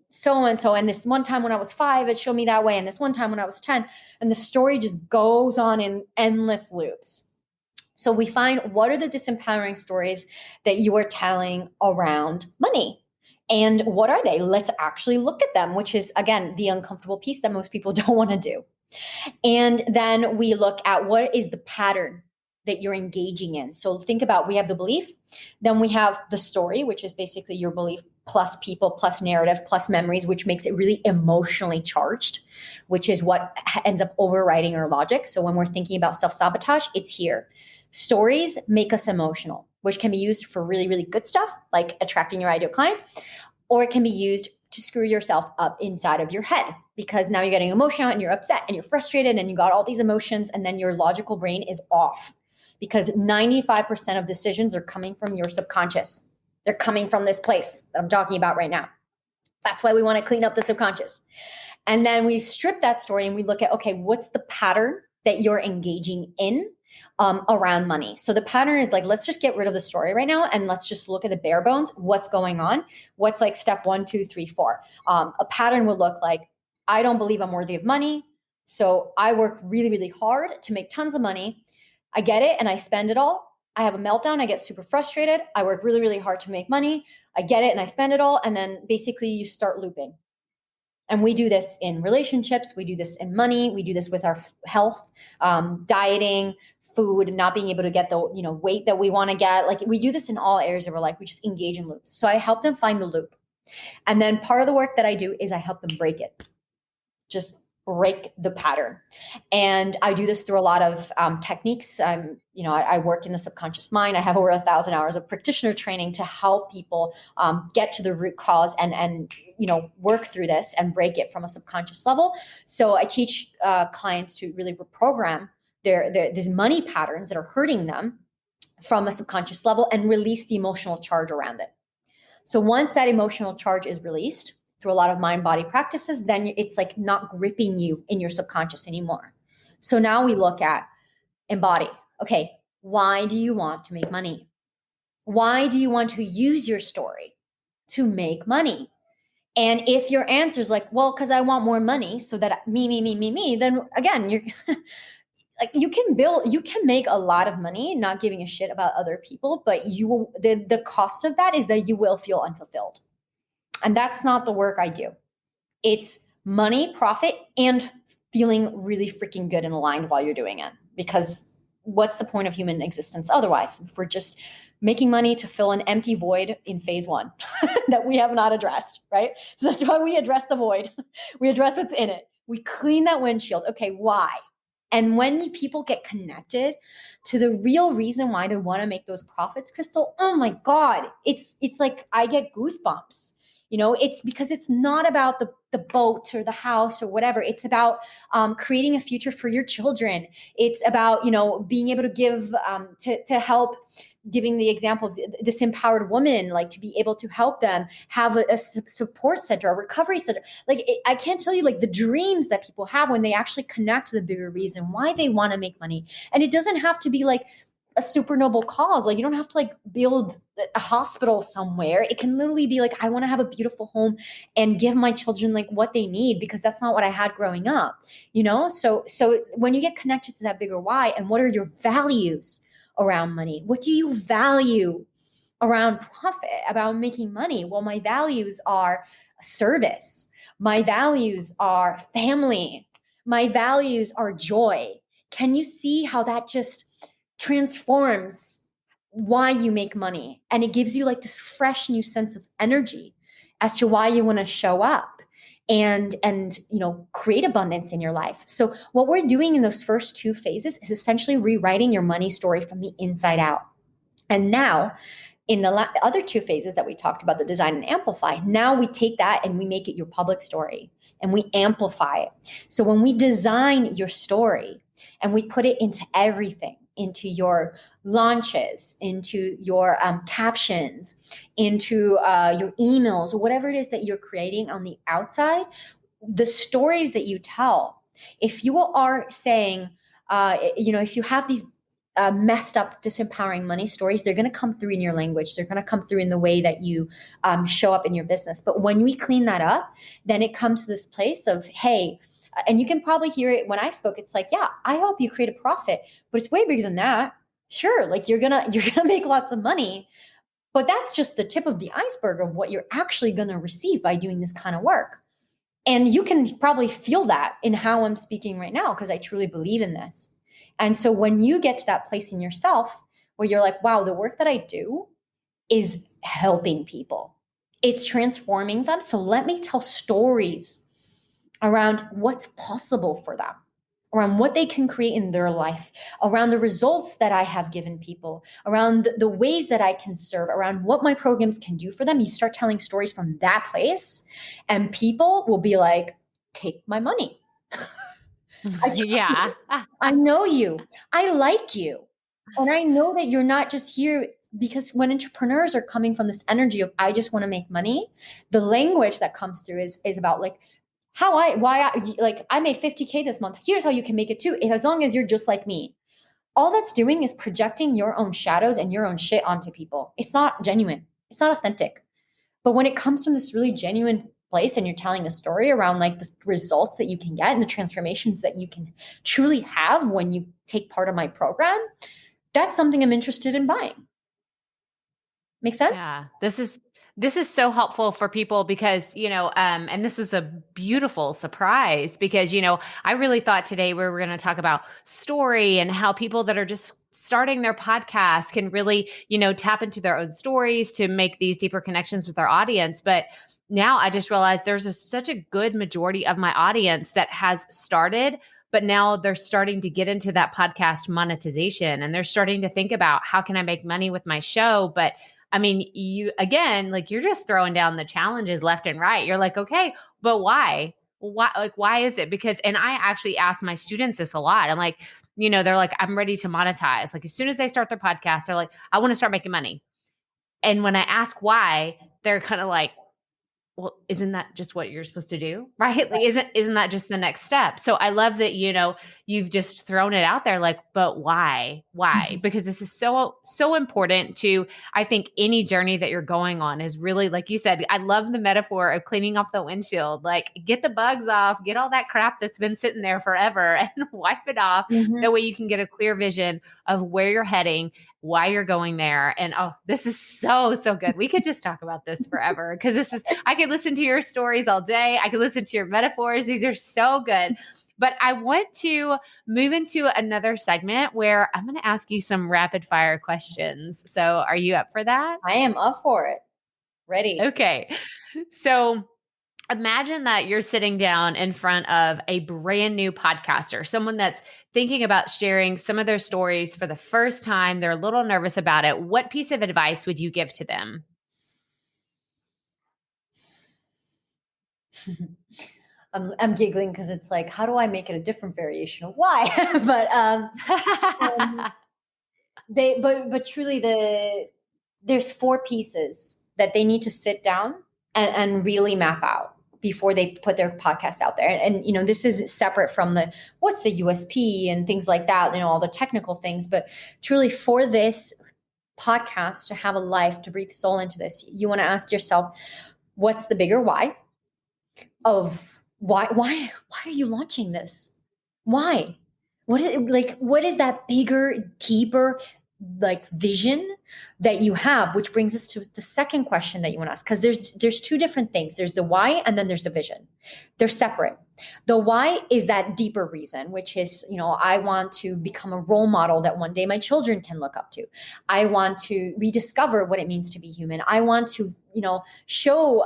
so and so. And this one time when I was 5, it showed me that way. And this one time when I was 10, and the story just goes on in endless loops. So we find, what are the disempowering stories that you are telling around money? And what are they? Let's actually look at them, which is, again, the uncomfortable piece that most people don't want to do. And then we look at, what is the pattern that you're engaging in? So think about, we have the belief, then we have the story, which is basically your belief plus people plus narrative plus memories, which makes it really emotionally charged, which is what ends up overriding your logic. So when we're thinking about self-sabotage, it's here. Stories make us emotional, which can be used for really, really good stuff, like attracting your ideal client, or it can be used to screw yourself up inside of your head, because now you're getting emotional and you're upset and you're frustrated and you got all these emotions, and then your logical brain is off, because 95% of decisions are coming from your subconscious. They're coming from this place that I'm talking about right now. That's why we want to clean up the subconscious. And then we strip that story and we look at, okay, what's the pattern that you're engaging in around money? So the pattern is like, let's just get rid of the story right now and let's just look at the bare bones. What's going on? What's like step 1, 2, 3, 4? A pattern would look like, I don't believe I'm worthy of money, so I work really, really hard to make tons of money. I get it and I spend it all. I have a meltdown. I get super frustrated. I work really, really hard to make money. I get it and I spend it all. And then basically you start looping. And we do this in relationships. We do this in money. We do this with our health, dieting, food and not being able to get the, weight that we want to get. Like we do this in all areas of our life. We just engage in loops. So I help them find the loop. And then part of the work that I do is I help them break it. Just break the pattern. And I do this through a lot of techniques. I work in the subconscious mind. I have over 1,000 hours of practitioner training to help people get to the root cause and work through this and break it from a subconscious level. So I teach clients to really reprogram these money patterns that are hurting them from a subconscious level and release the emotional charge around it. So once that emotional charge is released through a lot of mind-body practices, then it's like not gripping you in your subconscious anymore. So now we look at embody. Okay, why do you want to make money? Why do you want to use your story to make money? And if your answer is like, well, because I want more money so that me, then again, you're like, you can make a lot of money not giving a shit about other people, but the cost of that is that you will feel unfulfilled. And that's not the work I do. It's money, profit, and feeling really freaking good and aligned while you're doing it. Because what's the point of human existence otherwise? If we're just making money to fill an empty void in phase one that we have not addressed, right? So that's why we address the void. We address what's in it. We clean that windshield. Okay, why? And when people get connected to the real reason why they want to make those profits, Crystal, oh my God, it's like I get goosebumps. It's because it's not about the boat or the house or whatever. It's about creating a future for your children. It's about, being able to give, to help, giving the example of this empowered woman, like to be able to help them have a support center, a recovery center. Like I can't tell you like the dreams that people have when they actually connect to the bigger reason why they want to make money. And it doesn't have to be like a super noble cause. Like you don't have to like build a hospital somewhere. It can literally be like, I want to have a beautiful home and give my children like what they need, because that's not what I had growing up, So when you get connected to that bigger why, and what are your values around money? What do you value around profit, about making money? Well, my values are service. My values are family. My values are joy. Can you see how that just transforms why you make money? And it gives you like this fresh new sense of energy as to why you want to show up and create abundance in your life. So what we're doing in those first two phases is essentially rewriting your money story from the inside out. And now in the other two phases that we talked about, the design and amplify, now we take that and we make it your public story and we amplify it. So when we design your story and we put it into everything, into your launches, into your captions, into your emails, or whatever it is that you're creating on the outside, the stories that you tell, if you are saying, if you have these messed up, disempowering money stories, they're going to come through in your language. They're going to come through in the way that you show up in your business. But when we clean that up, then it comes to this place of, hey, and you can probably hear it when I spoke. It's like, yeah, I help you create a profit, but it's way bigger than that. Sure, like you're gonna make lots of money, but that's just the tip of the iceberg of what you're actually gonna receive by doing this kind of work. And you can probably feel that in how I'm speaking right now, because I truly believe in this. And so when you get to that place in yourself where you're like, wow, the work that I do is helping people, it's transforming them. So let me tell stories around what's possible for them, around what they can create in their life, around the results that I have given people, around the ways that I can serve, around what my programs can do for them. You start telling stories from that place, and people will be like, take my money. Yeah. I know you. I like you. And I know that you're not just here because when entrepreneurs are coming from this energy of, I just want to make money, the language that comes through is about like, I made 50K this month. Here's how you can make it too. As long as you're just like me. All that's doing is projecting your own shadows and your own shit onto people. It's not genuine. It's not authentic. But when it comes from this really genuine place and you're telling a story around like the results that you can get and the transformations that you can truly have when you take part of my program, that's something I'm interested in buying. Make sense? Yeah, this is This is so helpful for people because, and this is a beautiful surprise because, I really thought today we were going to talk about story and how people that are just starting their podcast can really, tap into their own stories to make these deeper connections with our audience. But now I just realized there's such a good majority of my audience that has started, but now they're starting to get into that podcast monetization and they're starting to think about how can I make money with my show? But I mean, you're just throwing down the challenges left and right. You're like, okay, but why? Why is it? Because, and I actually ask my students this a lot. I'm like, they're like, I'm ready to monetize. Like as soon as they start their podcast, they're like, I want to start making money. And when I ask why, they're kind of like, well, isn't that just what you're supposed to do? Right? Like, isn't that just the next step? So I love that, you've just thrown it out there like, but why? Why? Because this is so important to, I think any journey that you're going on is really, like you said, I love the metaphor of cleaning off the windshield, like get the bugs off, get all that crap that's been sitting there forever and wipe it off. That way you can get a clear vision of where you're heading, why you're going there. And this is so good. We could just talk about this forever because I could listen to your stories all day. I could listen to your metaphors. These are so good. But I want to move into another segment where I'm going to ask you some rapid fire questions. So are you up for that? I am up for it. Ready. Okay. So imagine that you're sitting down in front of a brand new podcaster, someone that's thinking about sharing some of their stories for the first time. They're a little nervous about it. What piece of advice would you give to them? I'm giggling because it's like, how do I make it a different variation of why? But truly there's 4 pieces that they need to sit down and really map out before they put their podcast out there. And this is separate from what's the USP and things like that, all the technical things, but truly for this podcast to have a life, to breathe soul into this, you want to ask yourself, what's the bigger why of why are you launching this? Why? What is that bigger, deeper vision that you have, which brings us to the second question that you want to ask, because there's 2 different things. There's the why and then there's the vision. They're separate. The why is that deeper reason, which is, I want to become a role model that one day my children can look up to. I want to rediscover what it means to be human. I want to, show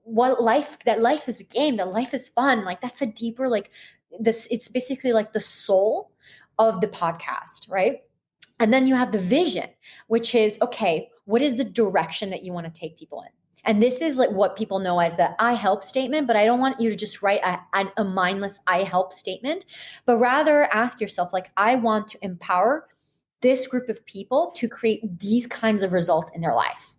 that life is a game, that life is fun. Like that's a deeper, it's basically like the soul of the podcast, right? And then you have the vision, which is, okay, what is the direction that you want to take people in? And this is like what people know as the I help statement, but I don't want you to just write a mindless I help statement, but rather ask yourself, I want to empower this group of people to create these kinds of results in their life.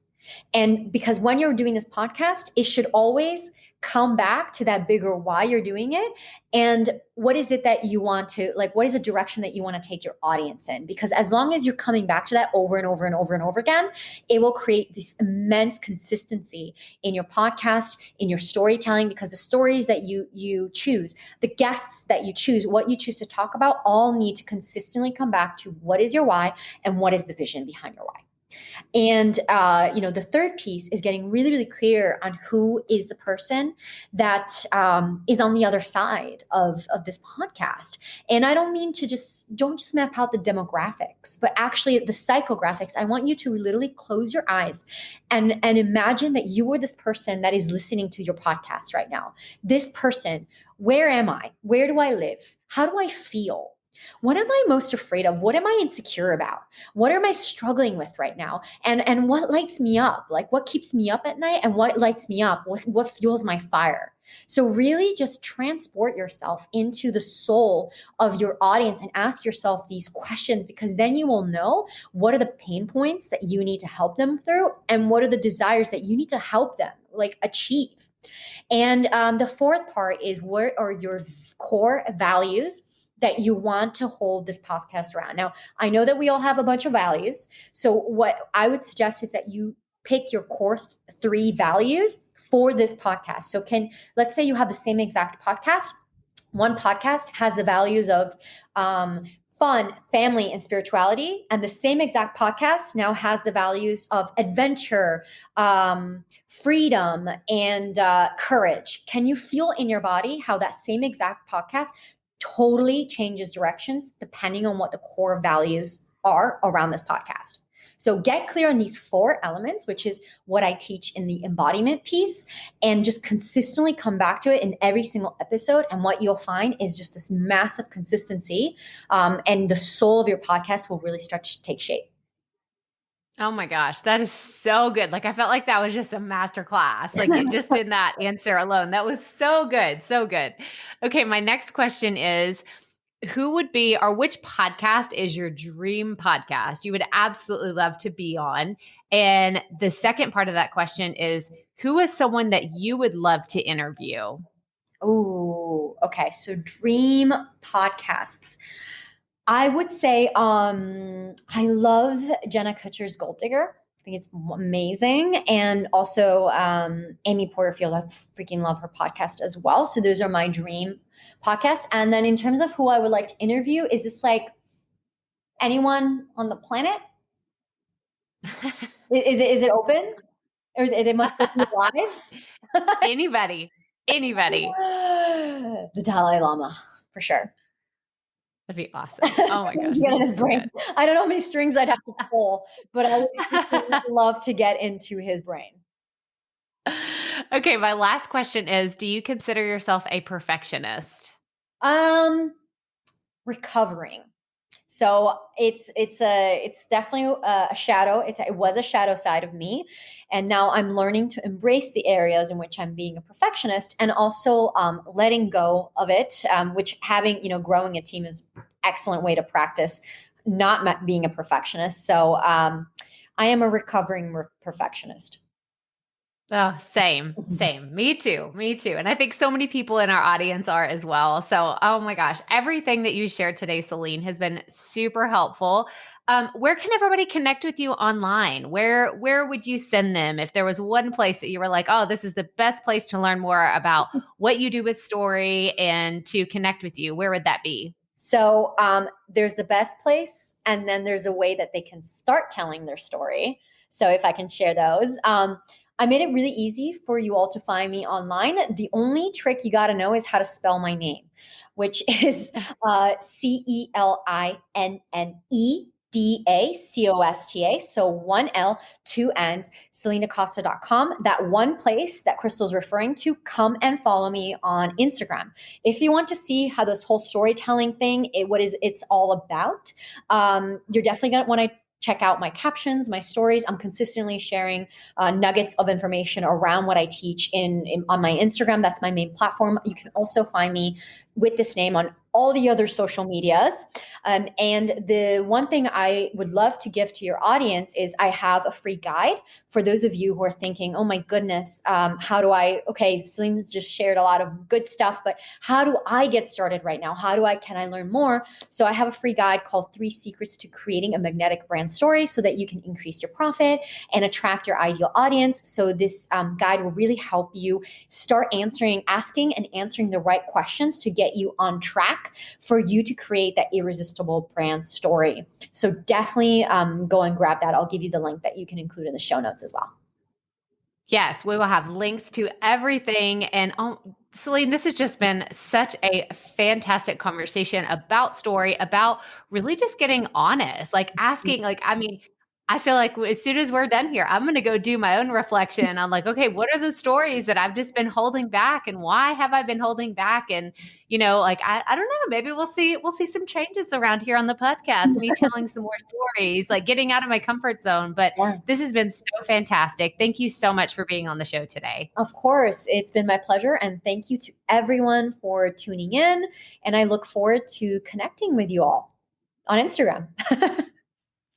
And because when you're doing this podcast, it should always come back to that bigger why you're doing it. And what is it that you want to, what is the direction that you want to take your audience in? Because as long as you're coming back to that over and over and over and over again, it will create this immense consistency in your podcast, in your storytelling, because the stories that you choose, the guests that you choose, what you choose to talk about, all need to consistently come back to what is your why and what is the vision behind your why. And, the third piece is getting really, really clear on who is the person that is on the other side of this podcast. And I don't mean to don't just map out the demographics, but actually the psychographics. I want you to literally close your eyes and imagine that you are this person that is listening to your podcast right now. This person, where am I? Where do I live? How do I feel? What am I most afraid of? What am I insecure about? What am I struggling with right now? And what lights me up? What keeps me up at night? And what lights me up? What fuels my fire? So really just transport yourself into the soul of your audience and ask yourself these questions, because then you will know what are the pain points that you need to help them through and what are the desires that you need to help them achieve. And the fourth part is, what are your core values that you want to hold this podcast around? Now, I know that we all have a bunch of values. So what I would suggest is that you pick your core 3 values for this podcast. So let's say you have the same exact podcast. One podcast has the values of fun, family, and spirituality. And the same exact podcast now has the values of adventure, freedom, and courage. Can you feel in your body how that same exact podcast totally changes directions depending on what the core values are around this podcast? So get clear on these 4 elements, which is what I teach in the embodiment piece, and just consistently come back to it in every single episode. And what you'll find is just this massive consistency, and the soul of your podcast will really start to take shape. Oh my gosh, that is so good. Like I felt like that was just a master class. Like it just in that answer alone. That was so good. So good. Okay, my next question is, who would be or which podcast is your dream podcast you would absolutely love to be on? And the second part of that question is, who is someone that you would love to interview? Oh, okay. So dream podcasts. I would say I love Jenna Kutcher's Gold Digger. I think it's amazing. And also Amy Porterfield. I freaking love her podcast as well. So those are my dream podcasts. And then in terms of who I would like to interview, is this like anyone on the planet? Is it open? Or they must be live? Anybody. The Dalai Lama, for sure. That'd be awesome. Oh my gosh. Get in his brain. I don't know how many strings I'd have to pull, but I would love to get into his brain. Okay, my last question is, do you consider yourself a perfectionist? Recovering. So it's definitely a shadow. It was a shadow side of me, and now I'm learning to embrace the areas in which I'm being a perfectionist, and also letting go of it. Which having growing a team is an excellent way to practice not being a perfectionist. So I am a recovering perfectionist. Oh, same. Me too. And I think so many people in our audience are as well. So, oh my gosh, everything that you shared today, Celinne, has been super helpful. Where can everybody connect with you online? Where would you send them if there was one place that you were like, oh, this is the best place to learn more about what you do with story and to connect with you? Where would that be? So there's the best place, and then there's a way that they can start telling their story. So if I can share those. I made it really easy for you all to find me online. The only trick you got to know is how to spell my name, which is CelinneDaCosta. So 1 L, 2 N's, CelineDaCosta.com. That one place that Crystal's referring to, come and follow me on Instagram. If you want to see how this whole storytelling thing, it's all about, you're definitely going to want to check out my captions, my stories. I'm consistently sharing nuggets of information around what I teach on my Instagram. That's my main platform. You can also find me with this name on all the other social medias. And the one thing I would love to give to your audience is I have a free guide for those of you who are thinking, oh my goodness, Celine just shared a lot of good stuff, but how do I get started right now? Can I learn more? So I have a free guide called 3 Secrets to Creating a Magnetic Brand Story so that you can increase your profit and attract your ideal audience. So this guide will really help you start asking and answering the right questions to get you on track for you to create that irresistible brand story. So definitely go and grab that. I'll give you the link that you can include in the show notes as well. Yes, we will have links to everything. And Celinne, this has just been such a fantastic conversation about story, about really just getting honest, like asking, I feel like as soon as we're done here, I'm going to go do my own reflection on okay, what are the stories that I've just been holding back and why have I been holding back? And, I don't know, maybe we'll see some changes around here on the podcast, me telling some more stories, getting out of my comfort zone. But This has been so fantastic. Thank you so much for being on the show today. Of course, it's been my pleasure. And thank you to everyone for tuning in. And I look forward to connecting with you all on Instagram.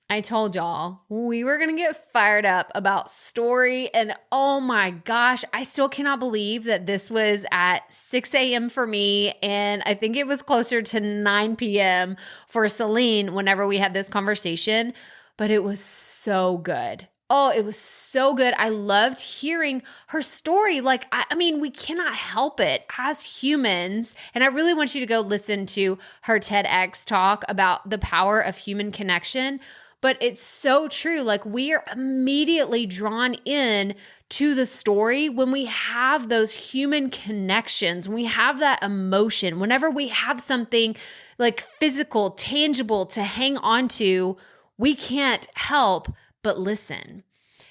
I told y'all we were going to get fired up about story. And oh my gosh, I still cannot believe that this was at 6 a.m. for me. And I think it was closer to 9 p.m. for Celinne whenever we had this conversation. But it was so good. Oh, it was so good. I loved hearing her story. Like, I mean, we cannot help it as humans. And I really want you to go listen to her TEDx talk about the power of human connection. But it's so true. Like, we are immediately drawn in to the story when we have those human connections, when we have that emotion, whenever we have something like physical, tangible to hang on to, we can't help but listen.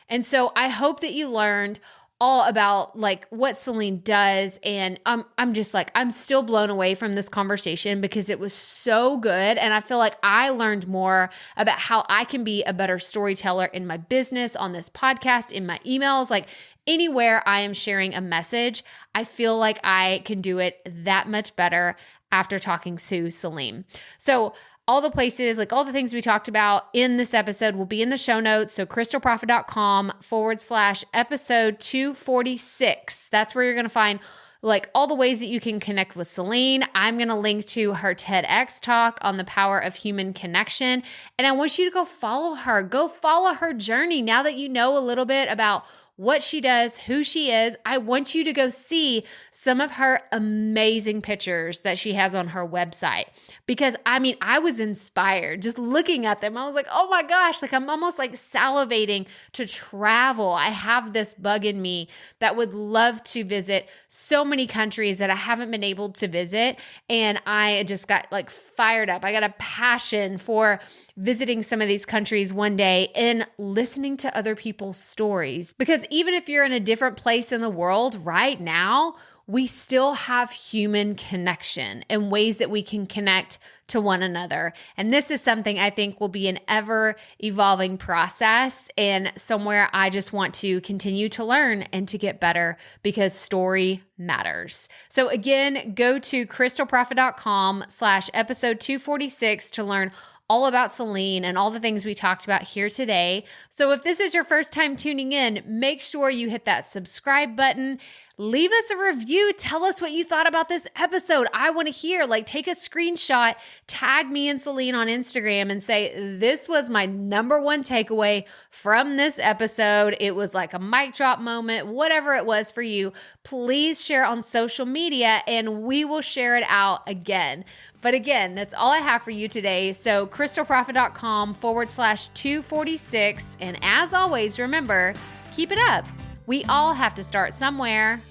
And so I hope that you learned all about like what Celinne does. And I'm just like, I'm still blown away from this conversation because it was so good. And I feel like I learned more about how I can be a better storyteller in my business, on this podcast, in my emails, like anywhere I am sharing a message. I feel like I can do it that much better after talking to Celinne. So all the places, like all the things we talked about in this episode will be in the show notes. So crystalprofit.com/episode 246. That's where you're going to find like all the ways that you can connect with Celinne. I'm going to link to her TEDx talk on the power of human connection. And I want you to go follow her. Go follow her journey. Now that you know a little bit about what she does, who she is, I want you to go see some of her amazing pictures that she has on her website. Because I mean, I was inspired just looking at them. I was like, oh my gosh, like I'm almost like salivating to travel. I have this bug in me that would love to visit so many countries that I haven't been able to visit. And I just got like fired up. I got a passion for visiting some of these countries one day and listening to other people's stories. Because even if you're in a different place in the world right now, we still have human connection and ways that we can connect to one another. And this is something I think will be an ever evolving process and somewhere I just want to continue to learn and to get better because story matters. So again, go to crystalprofit.com/episode 246 to learn all about Celinne and all the things we talked about here today. So if this is your first time tuning in, make sure you hit that subscribe button. Leave us a review. Tell us what you thought about this episode. I want to hear, like take a screenshot, tag me and Celinne on Instagram and say, this was my number one takeaway from this episode. It was like a mic drop moment, whatever it was for you. Please share on social media and we will share it out again. But again, that's all I have for you today. So crystalprofit.com/246. And as always, remember, keep it up. We all have to start somewhere.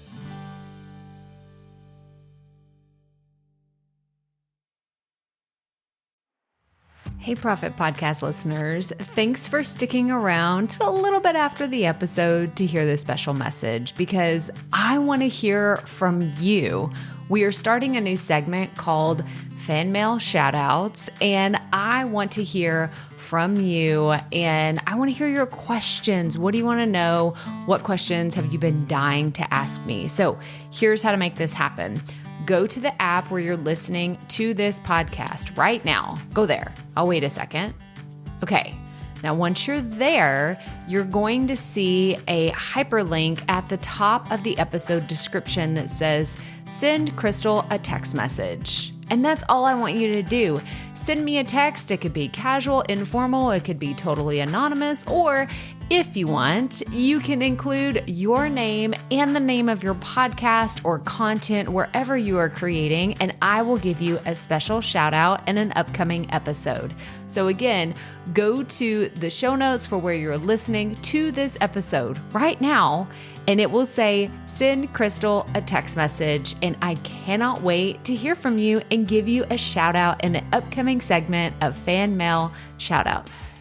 Hey, Profit Podcast listeners. Thanks for sticking around to a little bit after the episode to hear this special message because I want to hear from you. We are starting a new segment called Fan Mail Shoutouts, and I want to hear from you and I want to hear your questions. What do you want to know? What questions have you been dying to ask me? So here's how to make this happen. Go to the app where you're listening to this podcast right now. Go there. I'll wait a second. Okay. Now, once you're there, you're going to see a hyperlink at the top of the episode description that says, send Crystal a text message. And that's all I want you to do. Send me a text. It could be casual, informal. It could be totally anonymous. Or if you want, you can include your name and the name of your podcast or content wherever you are creating, and I will give you a special shout out in an upcoming episode. So again, go to the show notes for where you're listening to this episode right now, and it will say, send Crystal a text message. And I cannot wait to hear from you and give you a shout out in an upcoming segment of Fan Mail Shoutouts.